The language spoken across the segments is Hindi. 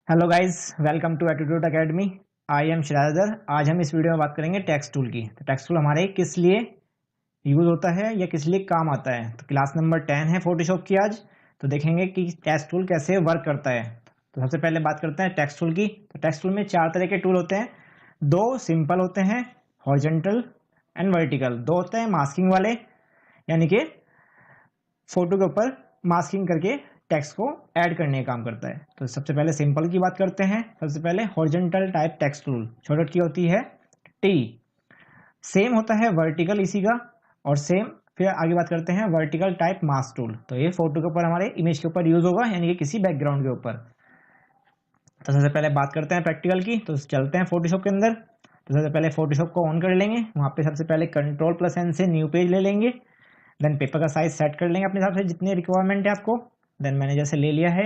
Hello guys, welcome to attitude academy. I am शिराजर। आज हम इस वीडियो में बात करेंगे टेक्स्ट टूल की। तो टेक्स्ट टूल हमारे किस लिए यूज होता है या किस लिए काम आता है। तो क्लास नंबर 10 है फोटोशॉप की आज। तो देखेंगे कि टेक्स्ट टूल कैसे वर्क करता है। तो सबसे पहले बात करते हैं टेक्स्ट टूल की। तो टेक्स्ट टूल में 4 तरह के टूल होते हैं। 2 सिंपल होते हैं, हॉरिजॉन्टल एंड वर्टिकल। 2 होते हैं मास्किंग वाले, यानी कि फोटो के ऊपर मास्किंग करके टेक्स्ट को ऐड करने का काम करता है। तो सबसे पहले सिंपल की बात करते हैं। सबसे पहले horizontal type text tool, shortcut की होती है टी। सेम होता है वर्टिकल इसी का, और सेम फिर आगे बात करते हैं वर्टिकल टाइप मास्क टूल। तो ये फोटो के ऊपर, हमारे इमेज के ऊपर यूज होगा, यानी कि किसी बैकग्राउंड के ऊपर। तो सबसे पहले बात करते हैं प्रैक्टिकल की। तो चलते हैं फोटोशॉप के अंदर। तो सबसे पहले फोटोशॉप को ऑन कर लेंगे। वहाँ पे सबसे पहले Ctrl+N से न्यू पेज ले लेंगे। देन पेपर का साइज सेट कर लेंगे अपने हिसाब से, जितनी रिक्वायरमेंट है आपको। देन मैंने जैसे ले लिया है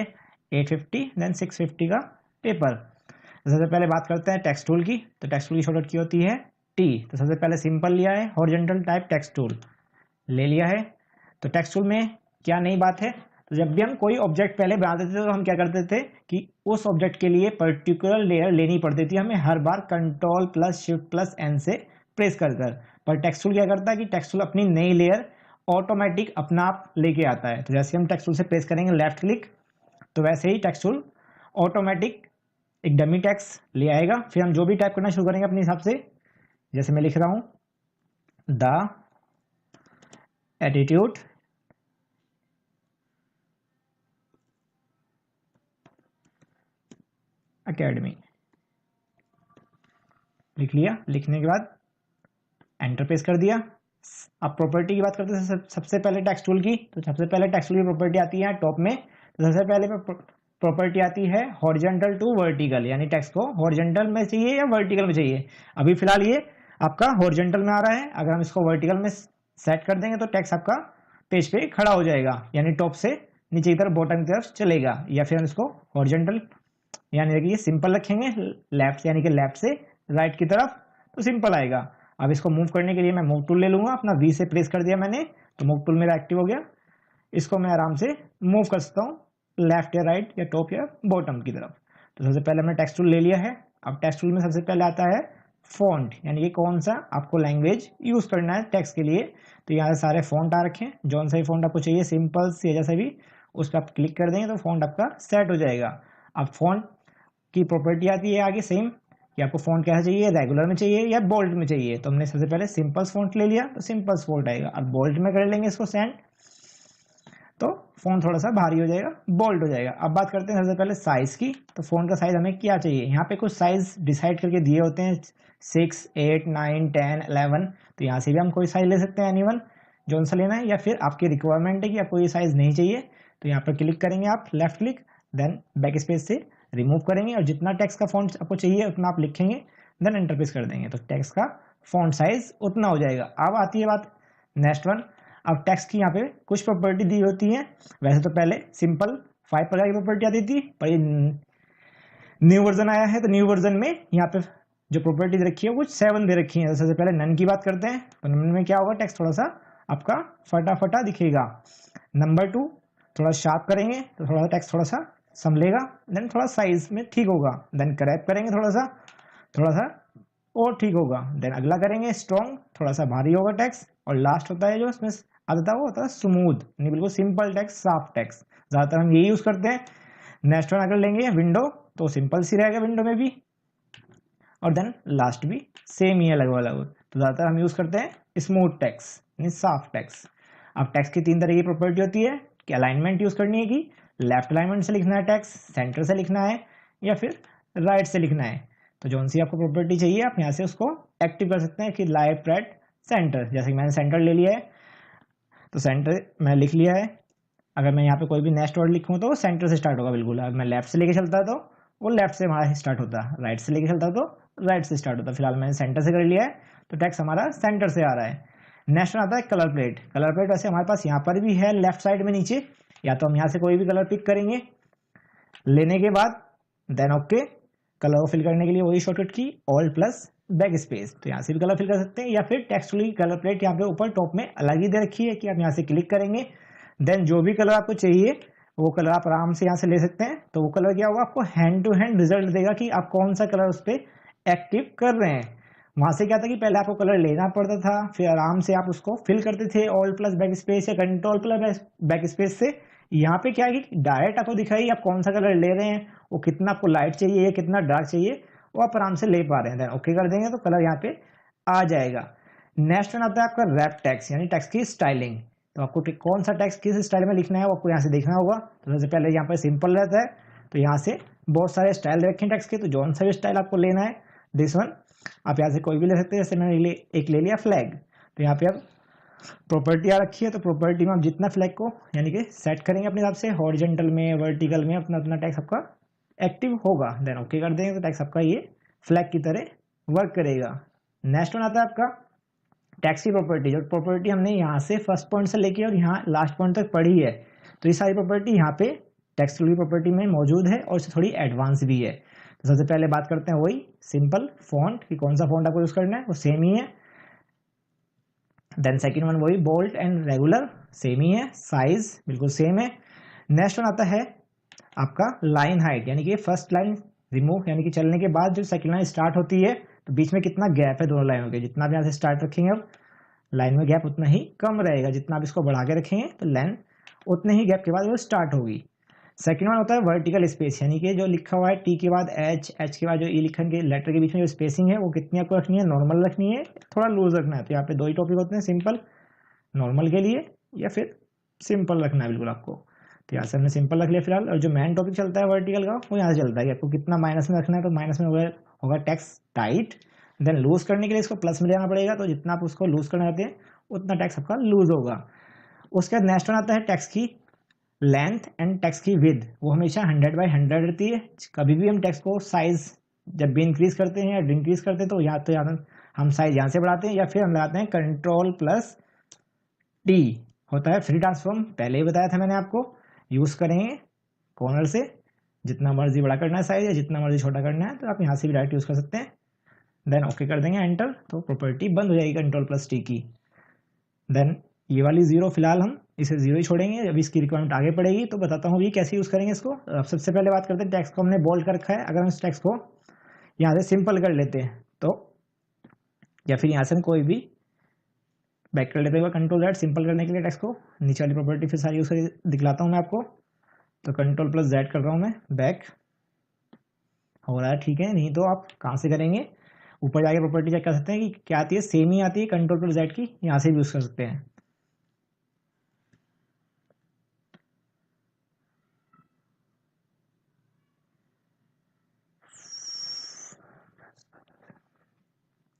850, देन 650 का पेपर। तो सबसे पहले बात करते हैं टेक्स्ट टूल की। तो टेक्स्ट टूल की शॉर्टकट की होती है टी। तो सबसे पहले सिंपल लिया है, हॉरिजॉन्टल टाइप टेक्स्ट टूल ले लिया है। तो टेक्स्ट टूल में क्या नई बात है, तो जब भी हम कोई ऑब्जेक्ट पहले बनाते थे तो हम क्या करते थे कि उस ऑब्जेक्ट के लिए पर्टिकुलर लेयर लेनी पड़ती थी हमें हर बार Ctrl+Shift+N से प्रेस कर कर। पर टेक्स्ट टूल क्या करता है कि टेक्स्ट टूल अपनी नई लेयर ऑटोमेटिक अपना आप लेके आता है। तो जैसे हम टेक्स्ट टूल से प्रेस करेंगे लेफ्ट क्लिक, तो वैसे ही टेक्स्ट टूल ऑटोमेटिक एक डमी टेक्स्ट ले आएगा। फिर हम जो भी टाइप करना शुरू करेंगे अपने हिसाब से। जैसे मैं लिख रहा हूं द एटीट्यूड एकेडमी, लिख लिया। लिखने के बाद एंटर प्रेस कर दिया। अब प्रॉपर्टी की बात करते हैं सबसे पहले टेक्स्ट टूल की। तो सबसे पहले टेक्स्ट टूल की प्रॉपर्टी आती है टॉप में। तो सबसे पहले प्रॉपर्टी आती है हॉरिजॉन्टल टू वर्टिकल, यानी टेक्स्ट को हॉरिजॉन्टल में चाहिए या वर्टिकल में चाहिए। अभी फिलहाल ये आपका हॉरिजॉन्टल में आ रहा है। अगर हम इसको वर्टिकल में सेट कर देंगे तो टेक्स्ट आपका पेज पे खड़ा हो जाएगा, यानी टॉप से नीचे की तरफ, बॉटम की तरफ चलेगा। या फिर हम इसको हॉरिजॉन्टल यानी कि सिंपल रखेंगे, लेफ्ट यानी कि लेफ्ट से राइट की तरफ, तो सिंपल आएगा। अब इसको मूव करने के लिए मैं मूव टूल ले लूंगा। अपना वी से प्रेस कर दिया मैंने, तो मूव टूल मेरा एक्टिव हो गया। इसको मैं आराम से मूव कर सकता हूँ लेफ्ट या राइट या टॉप या बॉटम की तरफ। तो सबसे पहले मैंने टेक्स्ट टूल ले लिया है। अब टेक्स्ट टूल में सबसे पहले आता है फॉन्ट, यानी कि कौन सा आपको लैंग्वेज यूज करना है टेक्स्ट के लिए। तो यहाँ से सारे फॉन्ट आ रखे हैं, जौन सा भी फॉन्ट आपको चाहिए, सिंपल या जैसा भी, उस पर आप क्लिक कर देंगे तो फॉन्ट आपका सेट हो जाएगा। अब फॉन्ट की प्रॉपर्टी आती है आगे सेम, कि आपको फॉन्ट कैसा चाहिए, रेगुलर में चाहिए या बोल्ड में चाहिए। तो हमने सबसे पहले सिंपल फॉन्ट ले लिया, तो सिंपल फॉन्ट आएगा। अब बोल्ड में कर लेंगे इसको सेंड, तो फॉन्ट थोड़ा सा भारी हो जाएगा, बोल्ड हो जाएगा। अब बात करते हैं सबसे पहले साइज की। तो फॉन्ट का साइज हमें क्या चाहिए, यहाँ पे कुछ साइज डिसाइड करके दिए होते हैं, 6, 8, 9, 10, 11। तो यहाँ से भी हम कोई साइज ले सकते हैं, एनीवन जोन सा लेना है। या फिर आपकी रिक्वायरमेंट है कि आपको ये साइज नहीं चाहिए, तो यहाँ पर क्लिक करेंगे आप, left click, then back space से रिमूव करेंगे, और जितना टेक्स्ट का फॉन्ट आपको चाहिए उतना आप लिखेंगे, देन एंटर प्रेस कर देंगे, तो टेक्स्ट का फॉन्ट साइज उतना हो जाएगा। अब आती है बात नेक्स्ट वन। अब टेक्स्ट की यहाँ पे कुछ प्रॉपर्टी दी होती है। वैसे तो पहले सिंपल 5 प्रकार की प्रॉपर्टी आती थी, पर ये न्यू वर्जन आया है, तो न्यू वर्जन में यहाँ पे जो प्रॉपर्टी दे रखी है कुछ 7 दे रखी है। तो सबसे पहले नन की बात करते हैं। तो नन में क्या होगा, टेक्स्ट थोड़ा सा आपका फटाफटा दिखेगा। नंबर 2, थोड़ा शार्प करेंगे तो थोड़ा सा टेक्स्ट थोड़ा सा संभलेगा, देन थोड़ा साइज में ठीक होगा। देन क्रैप करेंगे थोड़ा सा और ठीक होगा। देन अगला करेंगे स्ट्रॉन्ग, थोड़ा सा भारी होगा टेक्स्ट। और लास्ट होता है जो इसमें आता है वो होता है स्मूथ, यानी बिल्कुल सिंपल टेक्स्ट, साफ टेक्स्ट। ज़्यादातर हम यही यूज़ करते हैं। नेक्स्ट वन अगर लेंगे विंडो, तो सिंपल सी रहेगा विंडो में भी, और देन लास्ट भी सेम ही है लगभग लगभग। तो ज़्यादातर हम यूज़ करते हैं स्मूथ टेक्स्ट, यानी साफ टेक्स्ट। अब टेक्स्ट की 3 तरह की प्रॉपर्टी होती है कि अलाइनमेंट यूज़ करनी है, कि लेफ्ट अलाइनमेंट से लिखना है टेक्स्ट, सेंटर से लिखना है, या फिर राइट से लिखना है। तो जौन सी आपको प्रॉपर्टी चाहिए आप यहाँ से उसको एक्टिव कर सकते हैं, कि लेफ्ट राइट सेंटर। जैसे कि मैंने सेंटर ले लिया है, तो सेंटर मैं लिख लिया है। अगर मैं यहाँ पे कोई भी नेक्स्ट वर्ड लिखूँ तो वो सेंटर से स्टार्ट होगा बिल्कुल। अगर मैं लेफ्ट से लेके चलता तो वो लेफ्ट से हमारा स्टार्ट होता, राइट से लेके चलता तो राइट से स्टार्ट होता। फिलहाल मैंने सेंटर से कर लिया है, तो टेक्स्ट हमारा सेंटर से आ रहा है। नेक्स्ट आता है कलर प्लेट। कलर प्लेट वैसे हमारे पास यहाँ पर भी है लेफ्ट साइड में नीचे, या तो हम यहाँ से कोई भी कलर पिक करेंगे, लेने के बाद देन ओके। कलर को फिल करने के लिए वही शॉर्टकट की ऑल्ट प्लस बैक स्पेस, तो यहाँ से भी कलर फिल कर सकते हैं। या फिर टेक्स्ट की कलर प्लेट यहाँ पे ऊपर टॉप में अलग ही दे रखी है, कि आप यहाँ से क्लिक करेंगे, देन जो भी कलर आपको चाहिए वो कलर आप आराम से यहाँ से ले सकते हैं। तो वो कलर क्या होगा, आपको हैंड टू हैंड रिजल्ट देगा कि आप कौन सा कलर उस पर एक्टिव कर रहे हैं। वहां से क्या था कि पहले आपको कलर लेना पड़ता था, फिर आराम से आप उसको फिल करते थे ऑल्ट प्लस बैक स्पेस या कंट्रोल प्लस बैक स्पेस से। यहाँ पे क्या है कि डायरेक्ट आपको दिखाई आप कौन सा कलर ले रहे हैं, वो कितना आपको लाइट चाहिए या कितना डार्क चाहिए, वो आप आराम से ले पा रहे हैं। ओके कर देंगे तो कलर यहाँ पे आ जाएगा। नेक्स्ट वन आता है आपका रैप टेक्स्ट, यानी टेक्स्ट की स्टाइलिंग। तो आपको कौन सा टेक्स्ट किस स्टाइल में लिखना है वो आपको यहाँ से देखना होगा। तो सबसे पहले यहाँ पर सिंपल रहता है, तो यहाँ से बहुत सारे स्टाइल रखे हैं टेक्स्ट के, तो जौन सा भी स्टाइल आपको लेना है, दिस वन आप यहाँ से कोई भी ले सकते हैं। जैसे मैंने एक ले लिया फ्लैग, तो यहाँ पे आप प्रॉपर्टी आ रखी है, तो प्रॉपर्टी में आप जितना फ्लैग को यानी कि सेट करेंगे अपने हिसाब से, हॉरिजॉन्टल में वर्टिकल में अपना अपना टेक्स्ट आपका एक्टिव होगा। देन ओके कर देंगे तो टेक्स्ट आपका ये फ्लैग की तरह वर्क करेगा। नेक्स्ट वन आता है आपका टैक्स की प्रॉपर्टी। जो प्रॉपर्टी हमने यहाँ से फर्स्ट पॉइंट से लेके और यहाँ लास्ट पॉइंट तक पढ़ी है, तो ये सारी प्रॉपर्टी यहाँ पे टैक्स की प्रॉपर्टी में मौजूद है और इससे थोड़ी एडवांस भी है। तो सबसे पहले बात करते हैं वही सिंपल फॉन्ट कि कौन सा फॉन्ट आपको यूज करना है, वो सेम ही है। देन सेकंड वन वही बोल्ड एंड रेगुलर, सेम ही है। साइज बिल्कुल सेम है। नेक्स्ट वन आता है आपका लाइन हाइट, यानी कि फर्स्ट लाइन रिमूव यानी कि चलने के बाद जो सेकंड लाइन स्टार्ट होती है, तो बीच में कितना गैप है दोनों लाइनों के, जितना भी यहाँ से स्टार्ट रखेंगे अब लाइन में गैप उतना ही कम रहेगा। जितना आप इसको बढ़ा के रखेंगे तो लाइन उतने ही गैप के बाद वो स्टार्ट होगी। सेकंड वन होता है वर्टिकल स्पेस, यानी कि जो लिखा हुआ है टी के बाद एच, एच के बाद जो ई लिखन के लेटर के बीच में जो स्पेसिंग है वो कितनी आपको रखनी है, नॉर्मल रखनी है, थोड़ा लूज रखना है। तो यहाँ पे दो ही टॉपिक होते हैं, सिंपल नॉर्मल के लिए या फिर सिंपल रखना है बिल्कुल आपको। तो यहाँ से हमने सिंपल रख लिया फिलहाल। और जो मेन टॉपिक चलता है वर्टिकल का वो यहाँ से चलता है कि आपको कितना माइनस में रखना है, तो माइनस में होगा टेक्स्ट टाइट। देन लूज करने के लिए इसको प्लस में लेना पड़ेगा, तो जितना आप उसको लूज करना चाहते हैं उतना टेक्स्ट आपका लूज होगा। उसके बाद नेक्स्ट वन आता है टेक्स्ट की लेंथ एंड टेक्स्ट की विड्थ, वो हमेशा 100/100 रहती है। कभी भी हम टेक्स्ट को साइज जब भी इंक्रीज करते हैं या डिक्रीज करते हैं, तो या हम साइज यहाँ से बढ़ाते हैं या फिर हम लगाते हैं कंट्रोल प्लस टी, होता है फ्री ट्रांसफॉर्म, पहले ही बताया था मैंने आपको। यूज करेंगे कॉर्नर से, जितना मर्जी बड़ा करना है साइज या जितना मर्जी छोटा करना है, तो आप यहाँ से भी डायरेक्ट यूज कर सकते हैं। देन ओके कर देंगे एंटर, तो प्रॉपर्टी बंद हो जाएगी कंट्रोल प्लस टी की। देन ये वाली जीरो फिलहाल हम इसे जीरो ही छोड़ेंगे, अभी इसकी रिक्वायरमेंट आगे पड़ेगी तो बताता हूँ अभी कैसे यूज करेंगे इसको। अब सबसे पहले बात करते हैं टेक्स्ट को हमने बोल्ड कर रखा है, अगर हम इस टेक्स्ट को यहाँ से सिंपल कर लेते हैं तो, या फिर यहाँ से हम कोई भी बैक कर लेते हैं कंट्रोल जेड सिंपल करने के लिए टेक्स्ट को। नीचे वाली प्रॉपर्टी फिर सारी यूज कर दिखलाता हूँ मैं आपको। तो कंट्रोल प्लस जेड कर रहा हूँ मैं, बैक हो रहा है ठीक है, नहीं तो आप कहाँ से करेंगे, ऊपर जाके प्रॉपर्टी चेक कर सकते हैं कि क्या आती है, सेम ही आती है कंट्रोल प्लस जेड की, यहाँ से भी यूज कर सकते हैं।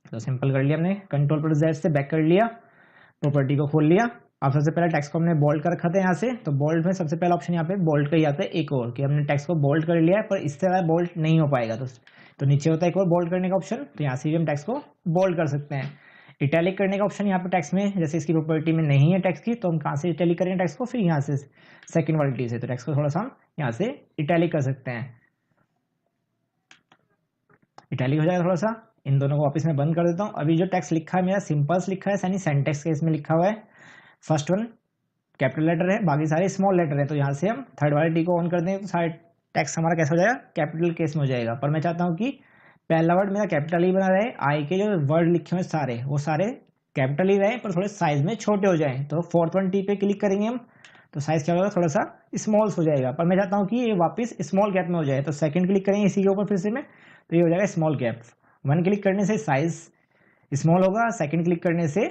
तो सिंपल कर लिया हमने, कंट्रोल प्लस जेड से बैक कर लिया, प्रॉपर्टी को खोल लिया। अब सबसे पहले टेक्स्ट को हमने बोल्ड कर रखा था यहाँ से, तो बोल्ड में सबसे पहला ऑप्शन यहाँ पे बोल्ड का ही आता है एक और, कि हमने टेक्स्ट को बोल्ड कर लिया है पर इससे ज़्यादा बोल्ड नहीं हो पाएगा, तो नीचे होता है एक और बोल्ड करने का ऑप्शन, तो यहाँ से भी हम टेक्स्ट को बोल्ड कर सकते हैं। इटैलिक करने का ऑप्शन यहाँ पे टेक्स्ट में, जैसे इसकी प्रॉपर्टी में नहीं है टेक्स्ट की, तो हम कहाँ से इटैलिक करेंगे टेक्स्ट को, फिर यहाँ से सेकंड वाली टी से, तो टेक्स्ट को थोड़ा सा हम यहाँ से इटैलिक कर सकते हैं। इटैलिक हो जाएगा थोड़ा सा, इन दोनों को वापस मैं बंद कर देता हूँ। अभी जो टेक्स्ट लिखा है मेरा सिंपल्स लिखा है, यानी सेंटेक्स के इसमें लिखा हुआ है, फर्स्ट वन कैपिटल लेटर है, बाकी सारे स्मॉल लेटर है, तो यहाँ से हम थर्ड वाले टी को ऑन कर देंगे तो सारे टेक्स्ट हमारा कैसा हो जाएगा, कैपिटल केस में हो जाएगा। पर मैं चाहता हूँ कि पहला वर्ड मेरा कैपिटल ही बना रहे, आई के जो वर्ड लिखे हुए सारे वो सारे कैपिटल ही रहे पर थोड़े साइज में छोटे हो जाए। तो फोर्थ वन टी पे क्लिक करेंगे हम, तो साइज क्या होगा, थोड़ा सा स्मॉल्स हो जाएगा, पर मैं चाहता हूँ कि ये वापस स्मॉल कैप में हो जाए, तो सेकंड क्लिक करेंगे इसी के ऊपर फिर से में, तो ये हो जाएगा स्मॉल कैप। वन क्लिक करने से साइज स्मॉल होगा, सेकंड क्लिक करने से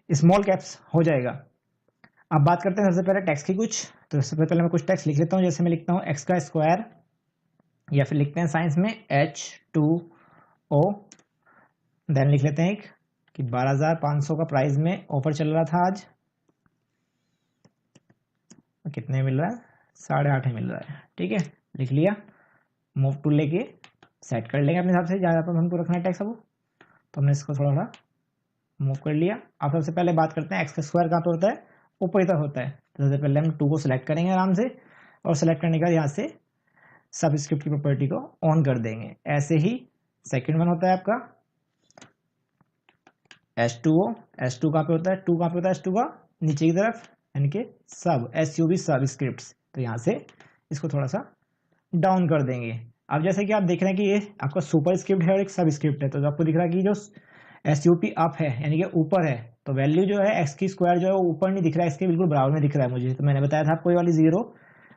स्मॉल कैप्स हो जाएगा। अब बात करते हैं सबसे पहले टेक्स्ट की कुछ, तो सबसे पहले मैं कुछ टेक्स्ट लिख लेता हूँ, जैसे मैं लिखता हूँ एक्स का स्क्वायर, या फिर लिखते हैं साइंस में H2O। देन लिख लेते हैं एक कि 12,500 का प्राइस में ऑफर चल रहा था आज, कितने मिल रहा है, 8.5 मिल रहा है, ठीक है लिख लिया। मूव टू लेके सेट कर लेंगे अपने हिसाब से, जहाँ पर हमको रखना है टेक्स्ट, अब तो हमने इसको थोड़ा सा मूव कर लिया। अब सबसे पहले बात करते हैं एक्स का स्क्वायर कहाँ पर होता है, ऊपर की तरफ होता है, तो सबसे पहले हम 2 को सिलेक्ट करेंगे आराम से, और सेलेक्ट करने के बाद यहाँ से सबस्क्रिप्ट की प्रॉपर्टी को ऑन कर देंगे। ऐसे ही सेकंड वन होता है आपका H2O, H2 कहाँ पे होता है, 2 कहाँ पे होता है H2 का, नीचे की तरफ, यानी कि सब SUB सब स्क्रिप्ट्स। तो यहाँ से इसको थोड़ा सा डाउन कर देंगे। अब जैसे कि आप देख रहे हैं कि ये आपका सुपर स्क्रिप्ट है और एक सब स्क्रिप्ट है, तो आपको दिख रहा है कि जो SUP अप है यानी कि ऊपर है, तो वैल्यू जो है एक्स की स्क्वायर जो है वो ऊपर नहीं दिख रहा है, इसके बिल्कुल बराबर में दिख रहा है मुझे। तो मैंने बताया था आपको ये वाली 0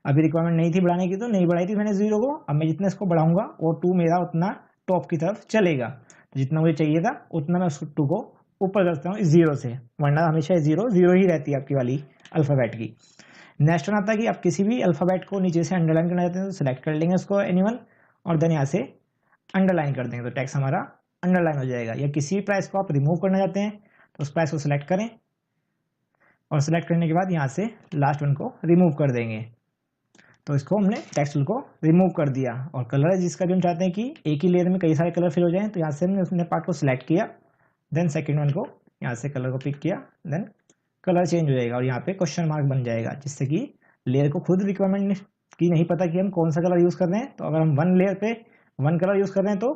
अभी रिक्वायरमेंट नहीं थी बढ़ाने की, तो नहीं बढ़ाई थी मैंने 0 को। अब मैं जितना इसको बढ़ाऊंगा और 2 मेरा उतना टॉप की तरफ चलेगा, तो जितना मुझे चाहिए था उतना मैं उसको 2 को ऊपर करता हूँ इस 0 से, वरना हमेशा 0 ही रहती है आपकी वाली अल्फ़ाबेट की। नेक्स्ट वन आता है कि आप किसी भी अल्फ़ाबेट को नीचे से अंडरलाइन करना चाहते हैं तो सिलेक्ट कर लेंगे उसको एनीवन, और देन यहाँ से अंडरलाइन कर देंगे तो टेक्स्ट हमारा अंडरलाइन हो जाएगा। या किसी भी प्राइस को आप रिमूव करना चाहते हैं तो उस प्राइस को सिलेक्ट करें, और सिलेक्ट करने के बाद यहाँ से लास्ट वन को रिमूव कर देंगे। तो इसको हमने टेक्स्ट टूल को रिमूव कर दिया। और कलर है जिसका भी हम चाहते हैं कि एक ही लेयर में कई सारे कलर फिल हो जाएं, तो यहाँ से हमने अपने पार्ट को सिलेक्ट किया, देन सेकेंड वन को यहाँ से कलर को पिक किया, देन कलर चेंज हो जाएगा और यहाँ पे क्वेश्चन मार्क बन जाएगा, जिससे कि लेयर को खुद रिक्वायरमेंट की नहीं पता कि हम कौन सा कलर यूज़ कर रहे हैं। तो अगर हम वन लेयर पे वन कलर यूज़ कर रहे हैं तो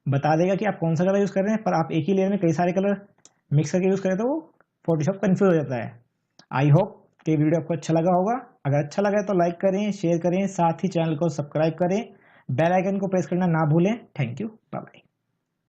बता देगा कि आप कौन सा कलर यूज़ कर रहे हैं, पर आप एक ही लेयर में कई सारे कलर मिक्स करके यूज़ करें तो वो फोटोशॉप कन्फ्यूज हो जाता है। आई होप कि वीडियो आपको अच्छा लगा होगा। अगर अच्छा लगा है तो लाइक करें, शेयर करें, साथ ही चैनल को सब्सक्राइब करें, बेल आइकन को प्रेस करना ना भूलें। Thank you, bye bye.